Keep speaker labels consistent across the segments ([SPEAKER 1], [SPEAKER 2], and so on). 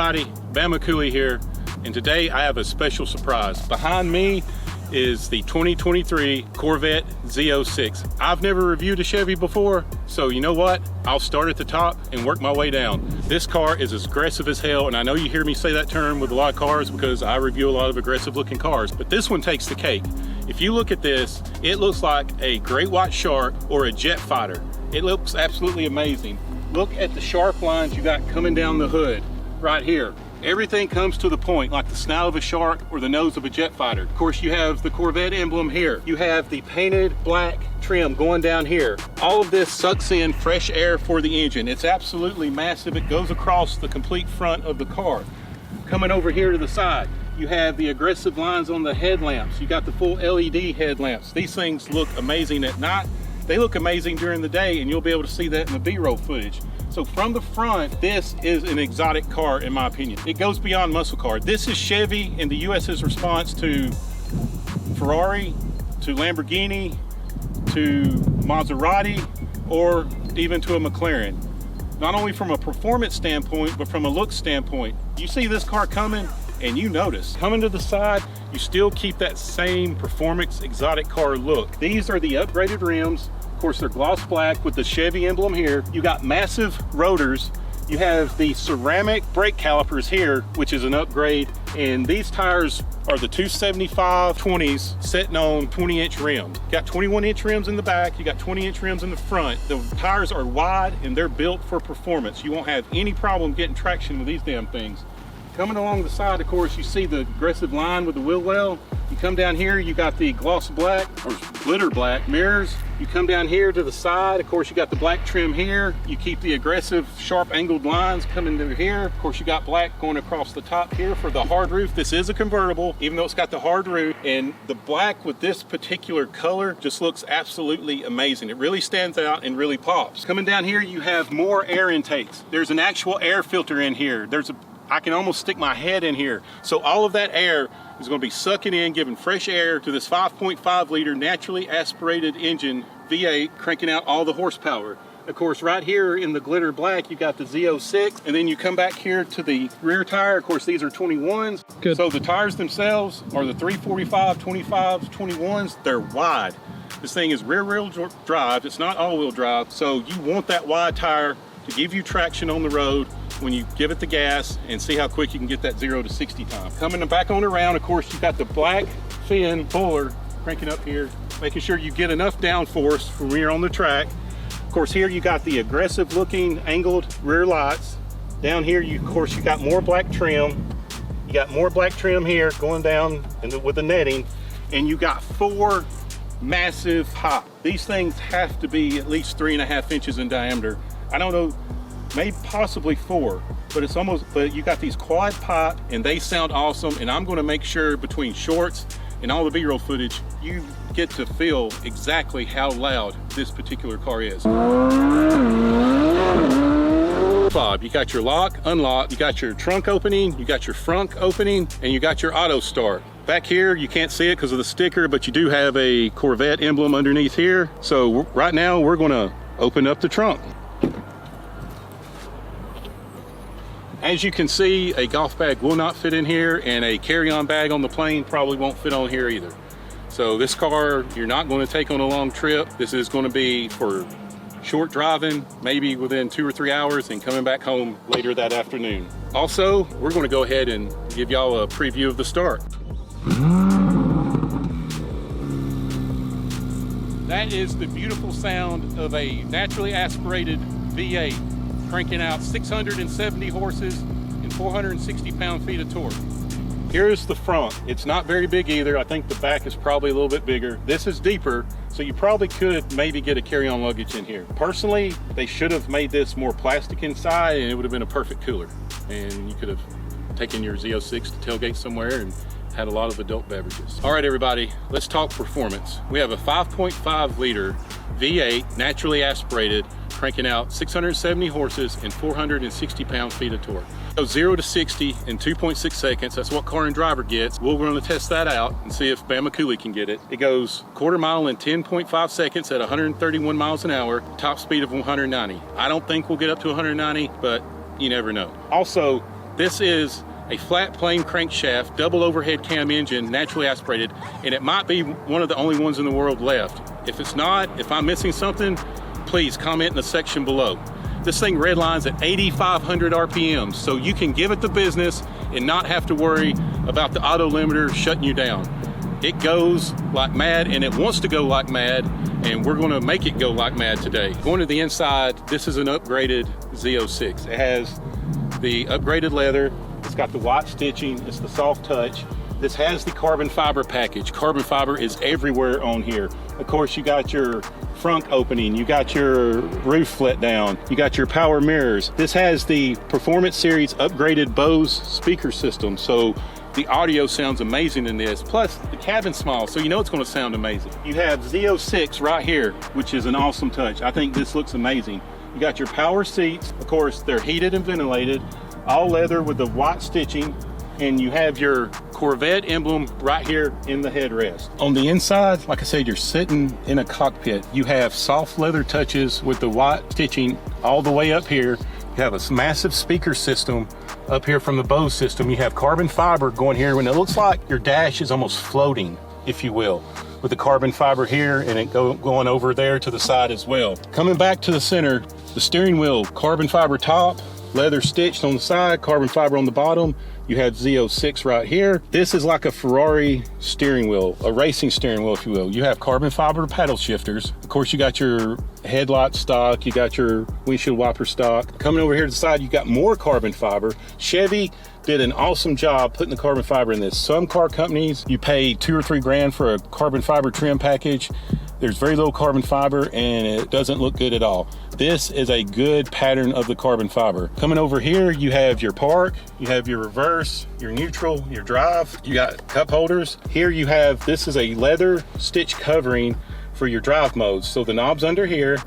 [SPEAKER 1] everybody, BamaCooley here, and today I have a special surprise. Behind me is the 2023 Corvette Z06. I've never reviewed a Chevy before, so you know what? I'll start at the top and work my way down. This car is as aggressive as hell, and I know you hear me say that term with a lot of cars because I review a lot of aggressive looking cars, but this one takes the cake. If you look at this, it looks like a great white shark or a jet fighter. It looks absolutely amazing. Look at the sharp lines you got coming down the hood right here. Everything comes to the point, like the snout of a shark or the nose of a jet fighter. Of course, you have the Corvette emblem here. You have the painted black trim going down here. All of this sucks in fresh air for the engine. It's absolutely massive. It goes across the complete front of the car. Coming over here to the side, you have the aggressive lines on the headlamps. You got the full LED headlamps. These things look amazing at night. They look amazing during the day, and you'll be able to see that in the B-roll footage. So from the front, this is an exotic car in my opinion. It goes beyond muscle car. This is Chevy and the US's response to Ferrari, to Lamborghini, to Maserati, or even to a McLaren. Not only from a performance standpoint, but from a look standpoint. You see this car coming and you notice. Coming to the side, you still keep that same performance exotic car look. These are the upgraded rims. Of course, they're gloss black with the Chevy emblem here. You got massive rotors. You have the ceramic brake calipers here, which is an upgrade. And these tires are the 275/20s sitting on 20-inch rims. You got 21-inch rims in the back. You got 20-inch rims in the front. The tires are wide and they're built for performance. You won't have any problem getting traction with these damn things. Coming along the side, of course, you see the aggressive line with the wheel well. You come down here, you got the gloss black or glitter black mirrors. You come down here to the side, of course, you got the black trim here. You keep the aggressive, sharp angled lines coming through here. Of course, you got black going across the top here for the hard roof. This is a convertible, even though it's got the hard roof. And the black with this particular color just looks absolutely amazing. It really stands out and really pops. Coming down here, you have more air intakes. There's an actual air filter in here. I can almost stick my head in here. So all of that air is going to be sucking in, giving fresh air to this 5.5 liter naturally aspirated engine V8, cranking out all the horsepower. Of course, right here in the glitter black, you got the Z06, and then you come back here to the rear tire. Of course, these are 21s. Good. So the tires themselves are the 345, 25s, 21s. They're wide. This thing is rear-wheel drive. It's not all-wheel drive. So you want that wide tire to give you traction on the road when you give it the gas and see how quick you can get that 0 to 60 time. Coming back on around, of course, you've got the black fin puller cranking up here, making sure you get enough downforce from when you're on the track. Of course, here you got the aggressive looking angled rear lights. Down here, of course, you got more black trim. You got more black trim here going down with the netting, and you got 4 massive pop. These things have to be at least 3.5 inches in diameter. I don't know, maybe possibly 4, but you got these quad pop and they sound awesome. And I'm going to make sure between shorts and all the B-roll footage, you get to feel exactly how loud this particular car is. Bob, you got your lock, unlock, you got your trunk opening, you got your front opening, and you got your auto start. Back here, you can't see it because of the sticker, but you do have a Corvette emblem underneath here. So right now we're going to open up the trunk. As you can see, a golf bag will not fit in here, and a carry-on bag on the plane probably won't fit on here either. So this car, you're not going to take on a long trip. This is going to be for short driving, maybe within 2 or 3 hours, and coming back home later that afternoon. Also, we're going to go ahead and give y'all a preview of the start. That is the beautiful sound of a naturally aspirated V8. Cranking out 670 horses and 460 pound-feet of torque. Here's the front. It's not very big either. I think the back is probably a little bit bigger. This is deeper, so you probably could maybe get a carry-on luggage in here. Personally, they should have made this more plastic inside, and it would have been a perfect cooler. And you could have taken your Z06 to tailgate somewhere and had a lot of adult beverages. All right, everybody, let's talk performance. We have a 5.5 liter V8 naturally aspirated, cranking out 670 horses and 460 pound-feet of torque. So 0 to 60 in 2.6 seconds. That's what Car and Driver gets. We're going to test that out and see if BamaCooley can get it. It goes quarter mile in 10.5 seconds at 131 miles an hour, top speed of 190. I don't think we'll get up to 190, but you never know. Also, This is a flat plane crankshaft, double overhead cam engine, naturally aspirated, and it might be one of the only ones in the world left. If it's not, if I'm missing something, please comment in the section below. This thing redlines at 8,500 RPMs, so you can give it the business and not have to worry about the auto limiter shutting you down. It goes like mad, and it wants to go like mad, and we're gonna make it go like mad today. Going to the inside, this is an upgraded Z06. It has the upgraded leather, it's got the white stitching, it's the soft touch. This has the carbon fiber package. Carbon fiber is everywhere on here. Of course, you got your front opening, you got your roof let down, you got your power mirrors. This has the Performance Series upgraded Bose speaker system, so the audio sounds amazing in this. Plus, the cabin's small, so you know it's gonna sound amazing. You have Z06 right here, which is an awesome touch. I think this looks amazing. You got your power seats. Of course, they're heated and ventilated, all leather with the white stitching, and you have your Corvette emblem right here in the headrest. On the inside, like I said, you're sitting in a cockpit. You have soft leather touches with the white stitching all the way up here. You have a massive speaker system up here from the Bose system. You have carbon fiber going here, when it looks like your dash is almost floating, if you will, with the carbon fiber here and it going over there to the side as well. Coming back to the center, the steering wheel, carbon fiber top, leather stitched on the side, carbon fiber on the bottom. You have Z06 right here. This is like a Ferrari steering wheel, a racing steering wheel, if you will. You have carbon fiber paddle shifters. Of course, you got your headlight stock, you got your windshield wiper stock. Coming over here to the side, you got more carbon fiber. Chevy did an awesome job putting the carbon fiber in this. Some car companies, you pay $2 or $3 grand for a carbon fiber trim package. There's very little carbon fiber and it doesn't look good at all. This is a good pattern of the carbon fiber. Coming over here, you have your park, you have your reverse, your neutral, your drive, you got cup holders. Here you have, this is a leather stitch covering for your drive modes. So the knob's under here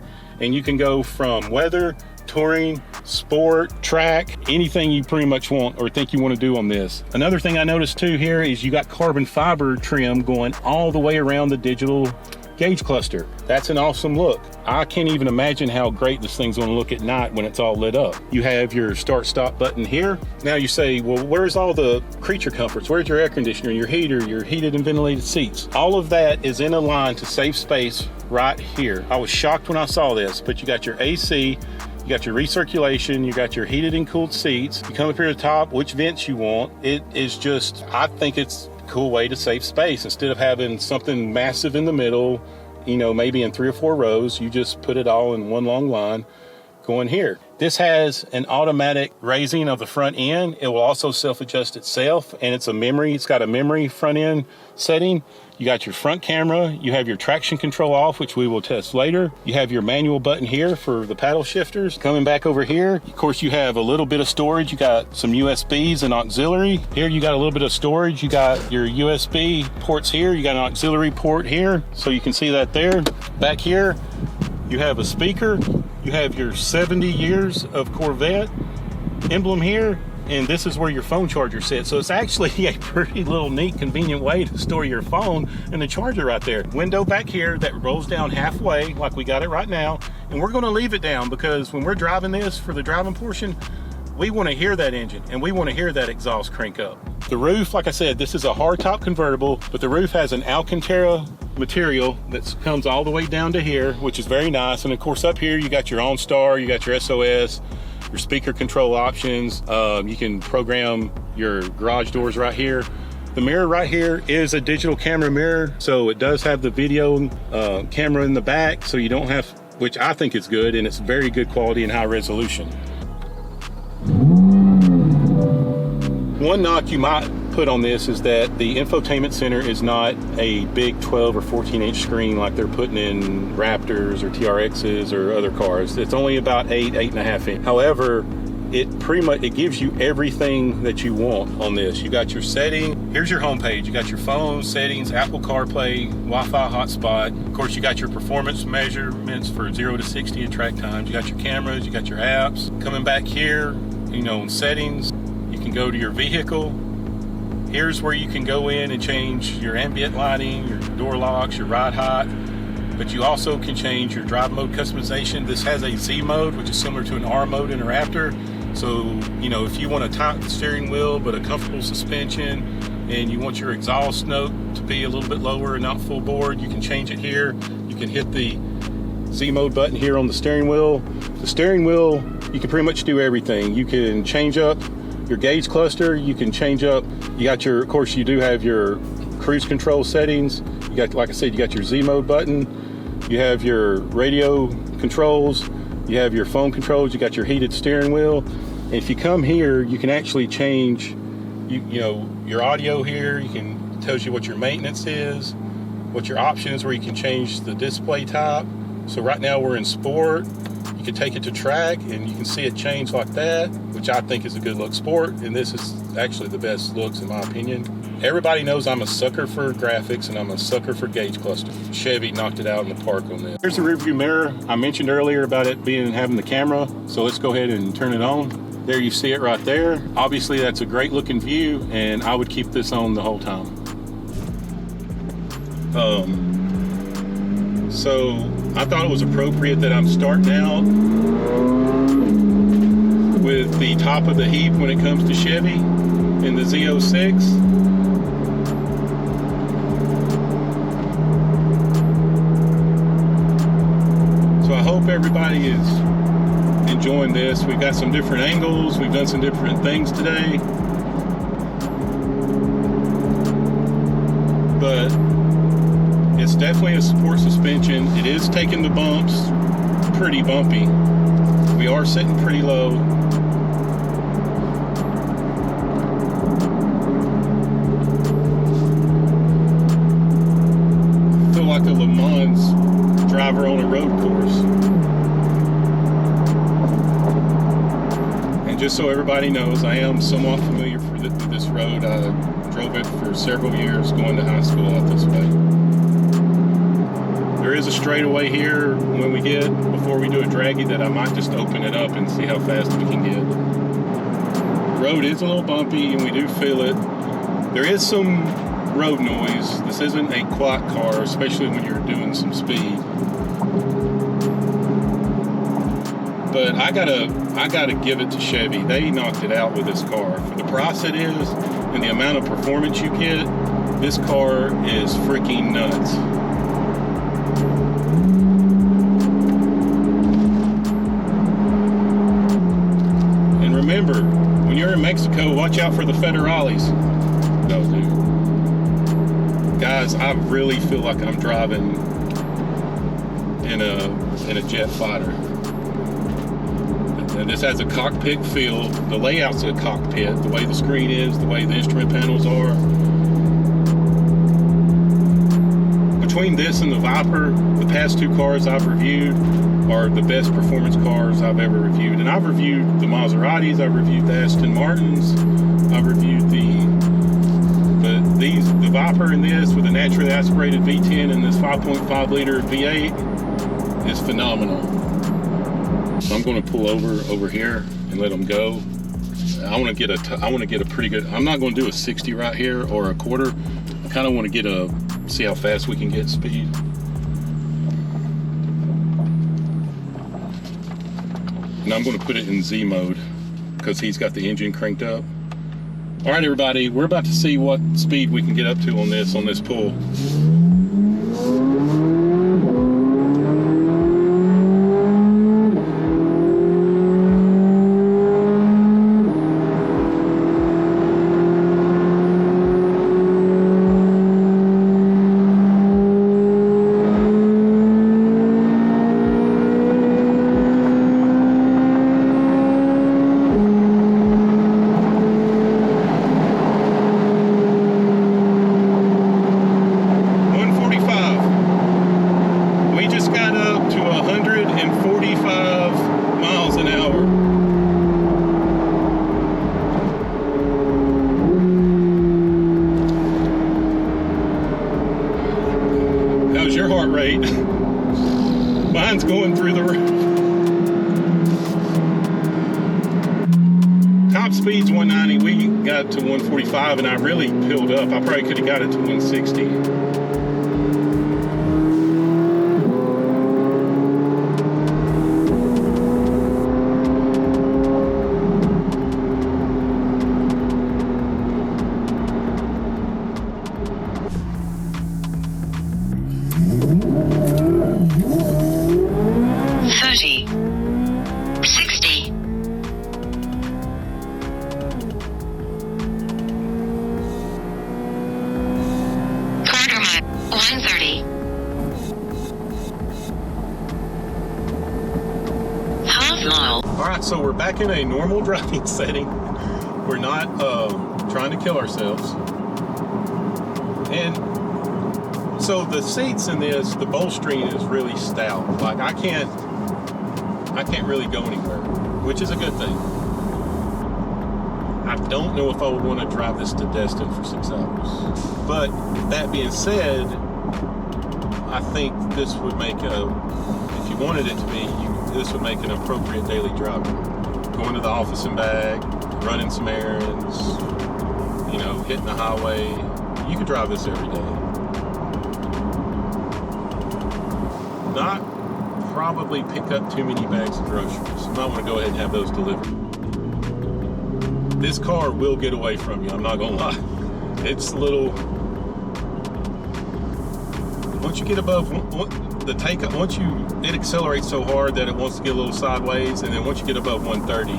[SPEAKER 1] and you can go from weather, touring, sport, track, anything you pretty much want or think you want to do on this. Another thing I noticed too here is you got carbon fiber trim going all the way around the digital gauge cluster. That's an awesome look. I can't even imagine how great this thing's going to look at night when it's all lit up. You have your start stop button here. Now you say, well, where's all the creature comforts? Where's your air conditioner, your heater, your heated and ventilated seats? All of that is in a line to save space right here. I was shocked when I saw this, but you got your AC, you got your recirculation, you got your heated and cooled seats. You come up here to the top, which vents you want. It is just, I think it's cool way to save space. Instead of having something massive in the middle, you know, maybe in 3 or 4 rows, you just put it all in one long line going here. This has an automatic raising of the front end. It will also self-adjust itself, and it's a memory. It's got a memory front end setting. You got your front camera. You have your traction control off, which we will test later. You have your manual button here for the paddle shifters. Coming back over here, of course, you have a little bit of storage. You got some USBs and auxiliary. Here you got a little bit of storage. You got your USB ports here. You got an auxiliary port here, so you can see that there. Back here, you have a speaker. You have your 70 years of Corvette emblem here, and this is where your phone charger sits. So it's actually a pretty little neat, convenient way to store your phone and the charger right there. Window back here that rolls down halfway like we got it right now, and we're going to leave it down because when we're driving this for the driving portion, we want to hear that engine and we want to hear that exhaust crank up. The roof, like I said, this is a hardtop convertible, but the roof has an Alcantara material that comes all the way down to here, which is very nice. And of course up here you got your OnStar, you got your SOS, your speaker control options. You can program your garage doors right here. The mirror right here is a digital camera mirror, so it does have the video camera in the back, so you don't have, which I think is good, and it's very good quality and high resolution. One knock you might put on this is that the infotainment center is not a big 12 or 14-inch screen like they're putting in Raptors or TRXs or other cars. It's only about 8.5 inch. However, it gives you everything that you want on this. You got your setting. Here's your home page. You got your phone settings, Apple CarPlay, Wi-Fi hotspot. Of course, you got your performance measurements for 0 to 60 at track times. You got your cameras, you got your apps. Coming back here, you know, in settings, you can go to your vehicle. Here's where you can go in and change your ambient lighting, your door locks, your ride height, but you also can change your drive mode customization. This has a Z mode, which is similar to an R mode in a Raptor. So, you know, if you want a tight steering wheel but a comfortable suspension, and you want your exhaust note to be a little bit lower and not full board, you can change it here. You can hit the Z mode button here on the steering wheel. The steering wheel, you can pretty much do everything. You can change up your gauge cluster. You can change up, you got your, of course you do have your cruise control settings. You got, like I said, you got your Z mode button. You have your radio controls. You have your phone controls. You got your heated steering wheel. And if you come here, you can actually change, you know, your audio here. You can, tells you what your maintenance is, what your option is, where you can change the display type. So right now we're in sport. You can take it to track and you can see it change like that, which I think is a good look. Sport, and this is actually the best looks in my opinion. Everybody knows I'm a sucker for graphics and I'm a sucker for gauge cluster. Chevy knocked it out in the park on this. Here's the rear view mirror. I mentioned earlier about it having the camera, so let's go ahead and turn it on. There you see it right there. Obviously that's a great looking view, and I would keep this on the whole time. So I thought it was appropriate that I'm starting out with the top of the heap when it comes to Chevy in the Z06. So I hope everybody is enjoying this. We've got some different angles. We've done some different things today. But it's definitely a sport suspension. It is taking the bumps, pretty bumpy. We are sitting pretty low. I feel like a Le Mans driver on a road course. And just so everybody knows, I am somewhat familiar with this road. I drove it for several years going to high school out this way. There is a straightaway here when we get, before we do a draggy, that I might just open it up and see how fast we can get. The road is a little bumpy and we do feel it. There is some road noise. This isn't a quiet car, especially when you're doing some speed. But I gotta give it to Chevy. They knocked it out with this car. For the price it is and the amount of performance you get, this car is freaking nuts. And remember, when you're in Mexico, watch out for the federales. No, dude. Guys, I really feel like I'm driving in a jet fighter. And this has a cockpit feel. The layout's a cockpit, the way the screen is, the way the instrument panels are. Between this and the Viper, the past two cars I've reviewed are the best performance cars I've ever reviewed. And I've reviewed the Maseratis, I've reviewed the Aston Martins, I've reviewed the Viper and this with a naturally aspirated V10 and this 5.5 liter V8 is phenomenal. So I'm going to pull over here and let them go. I want to get a pretty good. I'm not going to do a 60 right here or a quarter. I kind of want to see how fast we can get speed. And I'm going to put it in Z mode because he's got the engine cranked up. All right, everybody, we're about to see what speed we can get up to on this pull. Your heart rate. Mine's going through the roof. Top speed's 190. We got to 145 and I really peeled up. I probably could have got it to 160. All right, so we're back in a normal driving setting. We're not trying to kill ourselves. And so the seats in this, the bolstering is really stout. Like I can't really go anywhere, which is a good thing. I don't know if I would want to drive this to Destin for 6 hours. But that being said, I think this would make if you wanted it to be, this would make an appropriate daily driver. Going to the office and back, running some errands, you know, hitting the highway. You could drive this every day. Not probably pick up too many bags of groceries. You might want to go ahead and have those delivered. This car will get away from you, I'm not gonna lie. It's a little, once you get above the takeoff, it accelerates so hard that it wants to get a little sideways, and then once you get above 130,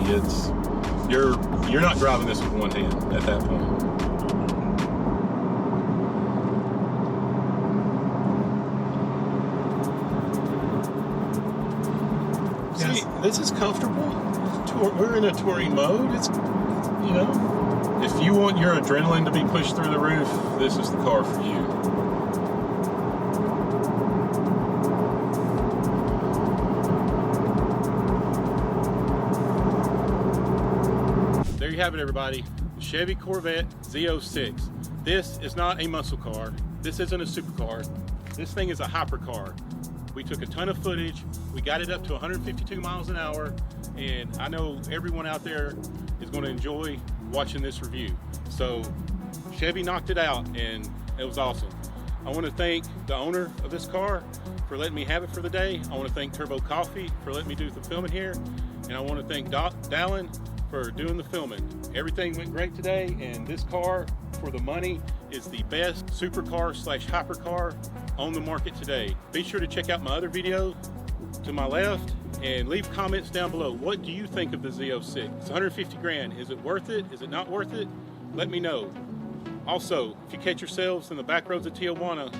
[SPEAKER 1] you're not driving this with one hand at that point. See, this is comfortable. We're in a touring mode. It's, you know, if you want your adrenaline to be pushed through the roof, this is the car for you. There you have it, everybody. Chevy Corvette Z06. This is not a muscle car. This isn't a supercar. This thing is a hypercar. We took a ton of footage. We got it up to 152 miles an hour. And I know everyone out there is going to enjoy watching this review. So Chevy knocked it out and it was awesome. I want to thank the owner of this car for letting me have it for the day. I want to thank Turbo Coffee for letting me do the filming here. And I want to thank Dallin for doing the filming. Everything went great today, and this car, for the money, is the best supercar / hypercar on the market today. Be sure to check out my other video to my left and leave comments down below. What do you think of the Z06? It's 150 grand. Is it worth it? Is it not worth it? Let me know. Also, if you catch yourselves in the back roads of Tijuana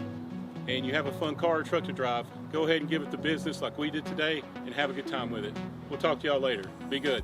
[SPEAKER 1] and you have a fun car or truck to drive, go ahead and give it the business like we did today and have a good time with it. We'll talk to y'all later. Be good.